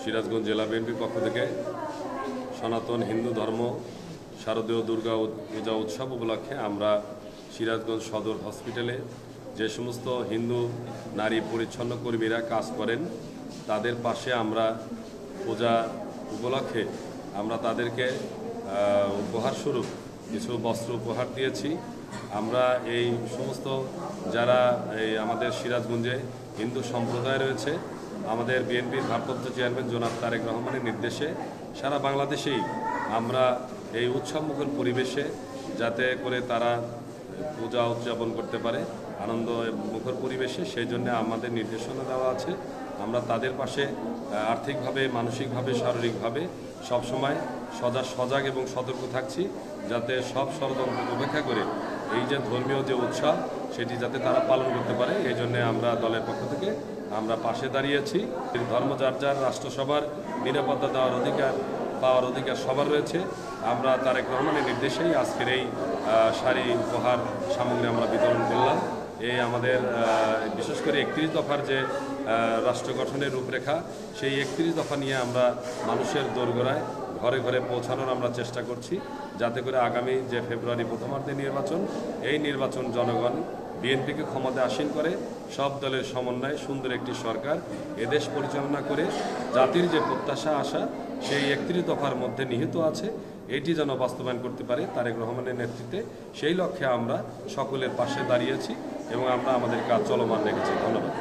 সিরাজগঞ্জ জেলা বিএনপির পক্ষ থেকে সনাতন হিন্দু ধর্ম শারদীয় দুর্গা পূজা উৎসব উপলক্ষে আমরা সিরাজগঞ্জ সদর হসপিটালে যে সমস্ত হিন্দু নারী পরিচ্ছন্ন কর্মীরা কাজ করেন তাদের পাশে আমরা পূজা উপলক্ষে আমরা তাদেরকে উপহারস্বরূপ কিছু বস্ত্র উপহার দিয়েছি। আমরা এই সমস্ত যারা আমাদের সিরাজগঞ্জে হিন্দু সম্প্রদায় রয়েছে, আমাদের বিএনপির ভারপ্রাপ্ত চেয়ারম্যান জনাব তারেক রহমানের নির্দেশে সারা বাংলাদেশেই আমরা এই উৎসবমুখর পরিবেশে যাতে করে তারা পূজা উদযাপন করতে পারে আনন্দ মুখর পরিবেশে, সেই জন্য আমাদের নির্দেশনা দেওয়া আছে। আমরা তাদের পাশে আর্থিকভাবে, মানসিকভাবে, শারীরিকভাবে সবসময় সজাগ এবং সতর্ক থাকছি, যাতে সব ষড়যন্ত্র উপেক্ষা করে এই যে ধর্মীয় যে উৎসব সেটি যাতে তারা পালন করতে পারে, এই জন্যে আমরা দলের পক্ষ থেকে আমরা পাশে দাঁড়িয়েছি। ধর্ম যার যার রাষ্ট্রসভার নিরাপত্তা পাওয়ার অধিকার সবার রয়েছে। আমরা তারেক রহমানের নির্দেশেই আজকের এই শাড়ি উপহার সামগ্রী আমরা বিতরণ করলাম। এই আমাদের বিশেষ করে 31 দফার যে রাষ্ট্র গঠনের রূপরেখা, সেই 31 দফা নিয়ে আমরা মানুষের দোরগোড়ায় ঘরে ঘরে পৌঁছানোর আমরা চেষ্টা করছি, যাতে করে আগামী যে ফেব্রুয়ারি প্রথমার্ধে নির্বাচন, এই নির্বাচন জনগণ বিএনপিকে ক্ষমতায় আসীন করে সব দলের সমন্বয়ে সুন্দর একটি সরকার এদেশ পরিচালনা করে জাতির যে প্রত্যাশা আশা সেই 31 দফার মধ্যে নিহিত আছে, এটি যেন বাস্তবায়ন করতে পারে তারেক রহমানের নেতৃত্বে। সেই লক্ষ্যে আমরা সকলের পাশে দাঁড়িয়েছি এবং আমরা আমাদের কাজ চলমান রেখেছি। ধন্যবাদ।